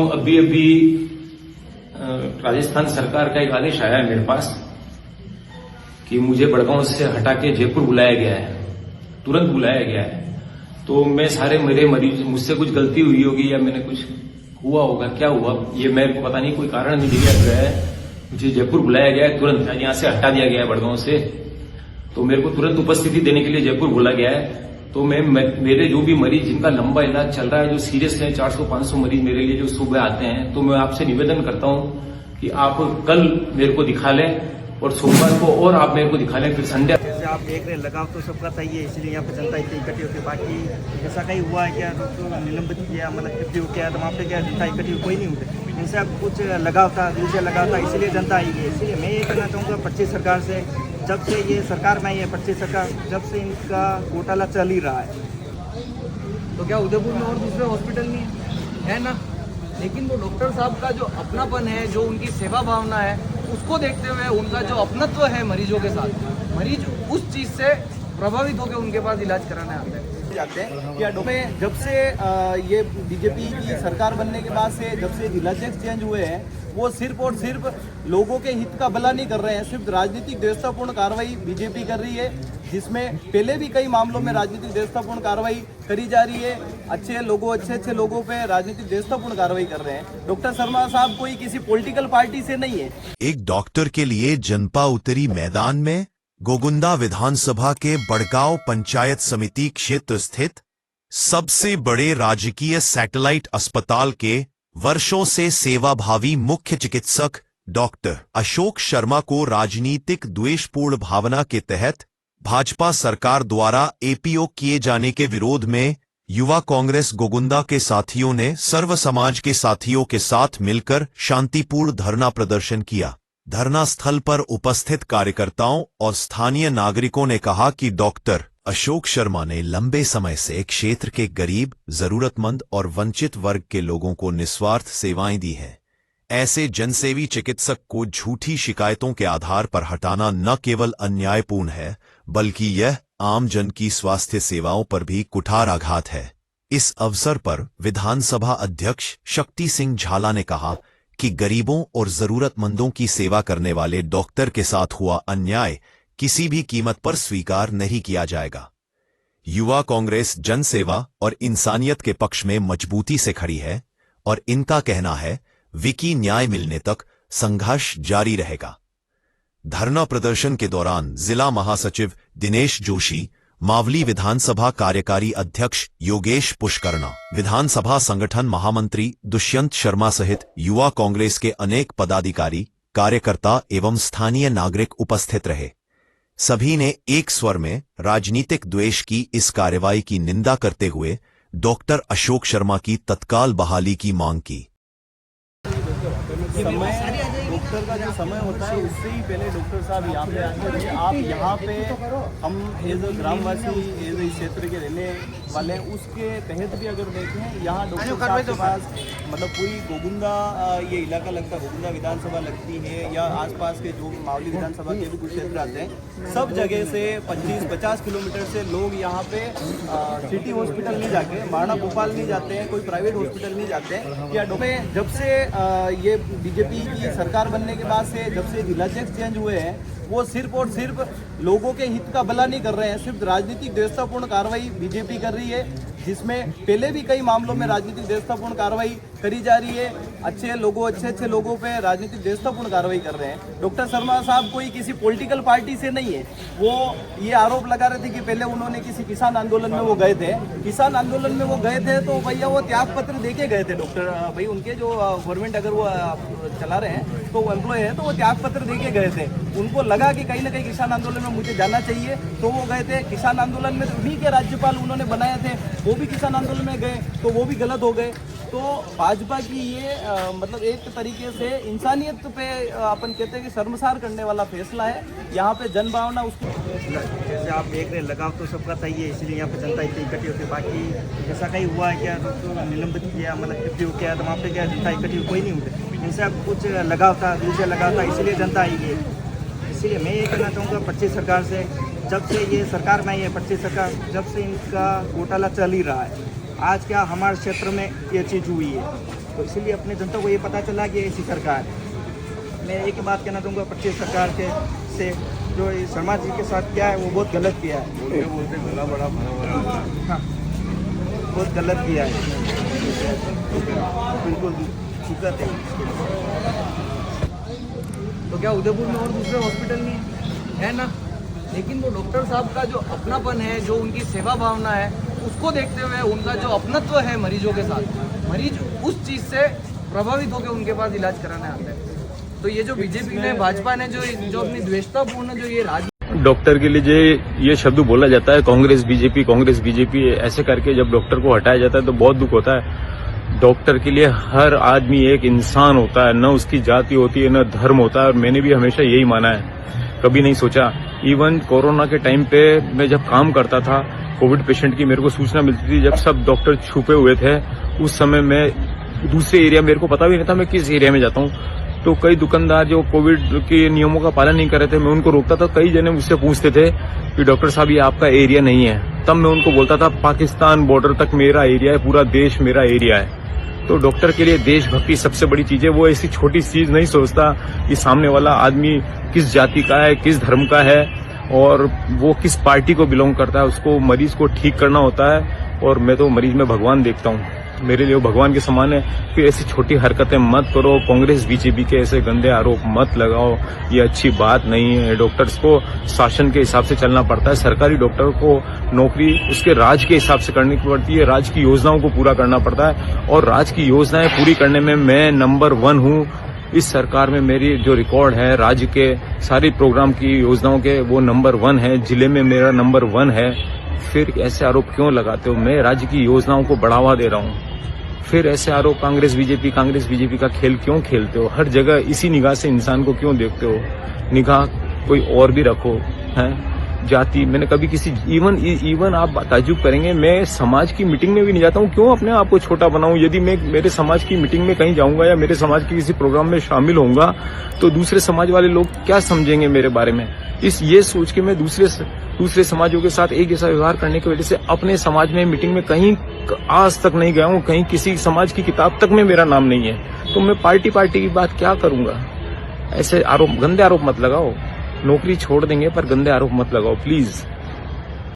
अभी अभी राजस्थान सरकार का एक आदेश आया है मेरे पास कि मुझे बड़गांव से हटा के जयपुर बुलाया गया है, तुरंत बुलाया गया है। तो मैं सारे मेरे मरीज, मुझसे कुछ गलती हुई होगी या मैंने कुछ हुआ होगा, क्या हुआ ये मेरे को पता नहीं, कोई कारण नहीं दिया गया है। मुझे जयपुर बुलाया गया है, तुरंत यहाँ से हटा दिया गया है बड़गांव से। तो मेरे को तुरंत उपस्थिति देने के लिए जयपुर बोला गया है। तो मेरे जो भी मरीज जिनका लंबा इलाज चल रहा है, जो सीरियस है, 400-500 मरीज मेरे लिए जो सुबह आते हैं, तो मैं आपसे निवेदन करता हूं कि आप कल मेरे को दिखा लें और सोमवार को और आप मेरे को दिखा लें, फिर संडे। जैसे आप देख रहे हैं, लगाव तो सबका सही है, इसलिए यहाँ पे जनता इतनी इकट्ठी होती है। बाकी ऐसा कहीं हुआ है क्या, तो निलंबित किया, मतलब छुट्टी हो गया, तो वहाँ पे क्या जनता इकट्ठी कोई नहीं होती। इनसे कुछ लगाव था, दिल से लगाव था, इसीलिए जनता आई है। इसलिए मैं ये कहना चाहूँगा 25 सरकार से, जब से ये सरकार में आई है 25 सरकार, जब से इनका घोटाला चल ही रहा है। तो क्या उदयपुर में और दूसरे हॉस्पिटल नहीं है ना? लेकिन वो डॉक्टर साहब का जो अपनापन है, जो उनकी सेवा भावना है, उसको देखते हुए उनका जो अपनत्व है मरीजों के साथ, मरीज उस चीज़ से प्रभावित होकर उनके पास इलाज कराने आते हैं। में जब से ये बीजेपी की सरकार बनने के बाद से, जब से जिलाध्यक्ष चेंज हुए हैं, वो सिर्फ और सिर्फ लोगों के हित का भला नहीं कर रहे हैं, सिर्फ राजनीतिक द्वेषतापूर्ण कार्रवाई बीजेपी कर रही है, जिसमें पहले भी कई मामलों में राजनीतिक द्वेषतापूर्ण कार्रवाई करी जा रही है। अच्छे लोगों पे राजनीतिक द्वेषतापूर्ण कार्रवाई कर रहे हैं। डॉक्टर शर्मा साहब कोई किसी पॉलिटिकल पार्टी से नहीं है। एक डॉक्टर के लिए जनता उतरी मैदान में। गोगुंदा विधानसभा के बड़गांव पंचायत समिति क्षेत्र स्थित सबसे बड़े राजकीय सैटेलाइट अस्पताल के वर्षों से सेवाभावी मुख्य चिकित्सक डॉक्टर अशोक शर्मा को राजनीतिक द्वेषपूर्ण भावना के तहत भाजपा सरकार द्वारा एपीओ किए जाने के विरोध में युवा कांग्रेस गोगुंदा के साथियों ने सर्व समाज के साथियों के साथ मिलकर शांतिपूर्ण धरना प्रदर्शन किया। धरना स्थल पर उपस्थित कार्यकर्ताओं और स्थानीय नागरिकों ने कहा कि डॉक्टर अशोक शर्मा ने लंबे समय से क्षेत्र के गरीब, जरूरतमंद और वंचित वर्ग के लोगों को निस्वार्थ सेवाएं दी हैं। ऐसे जनसेवी चिकित्सक को झूठी शिकायतों के आधार पर हटाना न केवल अन्यायपूर्ण है, बल्कि यह आम जन की स्वास्थ्य सेवाओं पर भी कुठार आघात है। इस अवसर पर विधानसभा अध्यक्ष शक्ति सिंह झाला ने कहा कि गरीबों और जरूरतमंदों की सेवा करने वाले डॉक्टर के साथ हुआ अन्याय किसी भी कीमत पर स्वीकार नहीं किया जाएगा। युवा कांग्रेस जनसेवा और इंसानियत के पक्ष में मजबूती से खड़ी है और इनका कहना है विकी न्याय मिलने तक संघर्ष जारी रहेगा। धरना प्रदर्शन के दौरान जिला महासचिव दिनेश जोशी, मावली विधानसभा कार्यकारी अध्यक्ष योगेश पुष्करणा, विधानसभा संगठन महामंत्री दुष्यंत शर्मा सहित युवा कांग्रेस के अनेक पदाधिकारी, कार्यकर्ता एवं स्थानीय नागरिक उपस्थित रहे। सभी ने एक स्वर में राजनीतिक द्वेष की इस कार्रवाई की निंदा करते हुए डॉक्टर अशोक शर्मा की तत्काल बहाली की मांग की। डॉक्टर का जो समय होता है उससे ही पहले डॉक्टर साहब यहाँ पे आते थे। आप यहाँ पे हम एज ए ग्रामवासी, एज इस क्षेत्र के रहने वाले, उसके तहत भी अगर देखें, यहाँ डॉक्टर साहब के पास मतलब पूरी गोगुंदा ये इलाका लगता है, गोगुंदा विधानसभा लगती है, या आसपास के जो मावली विधानसभा के भी कुछ क्षेत्र आते हैं, सब जगह से 25-50 किलोमीटर से लोग यहाँ पे सिटी हॉस्पिटल नहीं जाके, मारना भोपाल नहीं जाते हैं, कोई प्राइवेट हॉस्पिटल नहीं जाते हैं। या जब से ये बीजेपी की सरकार बनने के बाद से, जब से जिलाध्यक्ष चेंज हुए हैं, वो सिर्फ और सिर्फ लोगों के हित का भला नहीं कर रहे हैं, सिर्फ राजनीतिक द्वेषतापूर्ण कार्रवाई बीजेपी कर रही है, जिसमें पहले भी कई मामलों में राजनीतिक द्वेषतापूर्ण कार्रवाई करी जा रही है। अच्छे लोगों पे राजनीतिक द्वेषतापूर्ण कार्रवाई कर रहे हैं। डॉक्टर शर्मा साहब कोई किसी पॉलिटिकल पार्टी से नहीं है। वो ये आरोप लगा रहे थे कि पहले उन्होंने किसी किसान आंदोलन में वो गए थे, किसान आंदोलन में वो गए थे, तो भैया वो त्याग पत्र देके गए थे डॉक्टर भाई, उनके जो गवर्नमेंट अगर वो चला रहे हैं तो वो एम्प्लॉय है, तो वो त्याग पत्र देके गए थे। उनको लगा कि कहीं ना कहीं किसान आंदोलन में मुझे जाना चाहिए, तो वो गए थे। किसान आंदोलन में तो उन्हीं के राज्यपाल उन्होंने बनाए थे, वो भी किसान आंदोलन में गए, तो वो भी गलत हो गए। तो भाजपा की ये मतलब एक तरीके से इंसानियत पे अपन कहते हैं कि शर्मसार करने वाला फैसला है। यहाँ पे जनभावना उसको, जैसे आप देख रहे हैं, लगाव तो सबका सही है, इसलिए यहाँ पे जनता इतनी इकट्ठी होती है। बाकी ऐसा कहीं हुआ है क्या, तो निलंबित किया, मतलब छुट्टी हो गया, तो वहाँ पे क्या जनता इकट्ठी कोई नहीं होती। इनसे कुछ लगाव था, दिल से लगाव था, इसीलिए जनता आई है। इसलिए मैं ये कहना चाहूँगा 25 सरकार से, जब से ये सरकार में आई है 25 सरकार, जब से इनका घोटाला चल ही रहा है। आज क्या हमारे क्षेत्र में ये चीज़ हुई है। तो इसीलिए अपने जनता को ये पता चला कि ऐसी सरकार है। मैं एक ही बात कहना चाहूँगा प्रत्येक सरकार के से जो ये शर्मा जी के साथ किया है वो बहुत गलत किया है। हाँ, बहुत गलत किया है, बिल्कुल शुक्र है। तो क्या उदयपुर में और दूसरे हॉस्पिटल नहीं है ना? लेकिन वो डॉक्टर साहब का जो अपनापन है, जो उनकी सेवा भावना है, उसको देखते हुए उनका जो अपनत्व है मरीजों के साथ, मरीज उस चीज़ से प्रभावित होकर उनके पास इलाज कराने आते हैं। तो ये जो बीजेपी ने, भाजपा ने जो अपनी द्वेषतापूर्ण जो ये डॉक्टर के लिए ये शब्द बोला जाता है कांग्रेस बीजेपी ऐसे करके जब डॉक्टर को हटाया जाता है तो बहुत दुख होता है। डॉक्टर के लिए हर आदमी एक इंसान होता है, न उसकी जाति होती है न धर्म होता है, और मैंने भी हमेशा यही माना है, कभी नहीं सोचा। इवन कोरोना के टाइम पे मैं जब काम करता था, कोविड पेशेंट की मेरे को सूचना मिलती थी, जब सब डॉक्टर छुपे हुए थे, उस समय मैं दूसरे एरिया, मेरे को पता भी नहीं था मैं किस एरिया में जाता हूँ, तो कई दुकानदार जो कोविड के नियमों का पालन नहीं कर रहे थे, मैं उनको रोकता था। कई जने मुझसे पूछते थे कि डॉक्टर साहब ये आपका एरिया नहीं है, तब मैं उनको बोलता था पाकिस्तान बॉर्डर तक मेरा एरिया है, पूरा देश मेरा एरिया है। तो डॉक्टर के लिए देशभक्ति सबसे बड़ी चीज है। वो ऐसी छोटी चीज नहीं सोचता कि सामने वाला आदमी किस जाति का है, किस धर्म का है और वो किस पार्टी को बिलोंग करता है। उसको मरीज को ठीक करना होता है, और मैं तो मरीज में भगवान देखता हूँ, मेरे लिए वो भगवान के समान है। फिर ऐसी छोटी हरकतें मत करो, कांग्रेस बीजेपी के ऐसे गंदे आरोप मत लगाओ, ये अच्छी बात नहीं है। डॉक्टर्स को शासन के हिसाब से चलना पड़ता है, सरकारी डॉक्टर को नौकरी उसके राज्य के हिसाब से करनी पड़ती है, राज्य की योजनाओं को पूरा करना पड़ता है, और राज्य की योजनाएं पूरी करने में मैं नंबर 1 हूँ। इस सरकार में मेरी जो रिकॉर्ड है राज्य के सारे प्रोग्राम की योजनाओं के, वो नंबर 1 है, जिले में मेरा नंबर 1 है। फिर ऐसे आरोप क्यों लगाते हो? मैं राज्य की योजनाओं को बढ़ावा दे रहा हूँ, फिर ऐसे आरोप कांग्रेस बीजेपी का खेल क्यों खेलते हो? हर जगह इसी निगाह से इंसान को क्यों देखते हो? निगाह कोई और भी रखो, हैं? जाति, मैंने कभी किसी इवन आप ताज्जुब करेंगे, मैं समाज की मीटिंग में भी नहीं जाता हूँ। क्यों अपने आप को छोटा बनाऊं? यदि मैं मेरे समाज की मीटिंग में कहीं जाऊंगा या मेरे समाज के किसी प्रोग्राम में शामिल होऊंगा तो दूसरे समाज वाले लोग क्या समझेंगे मेरे बारे में? ये सोच के मैं दूसरे समाजों के साथ एक जैसा व्यवहार करने की वजह से अपने समाज में मीटिंग में कहीं आज तक नहीं गया हूँ, कहीं किसी समाज की किताब तक में मेरा नाम नहीं है। तो मैं पार्टी की बात क्या करूंगा? ऐसे गंदे आरोप मत लगाओ। नौकरी छोड़ देंगे पर गंदे आरोप मत लगाओ प्लीज।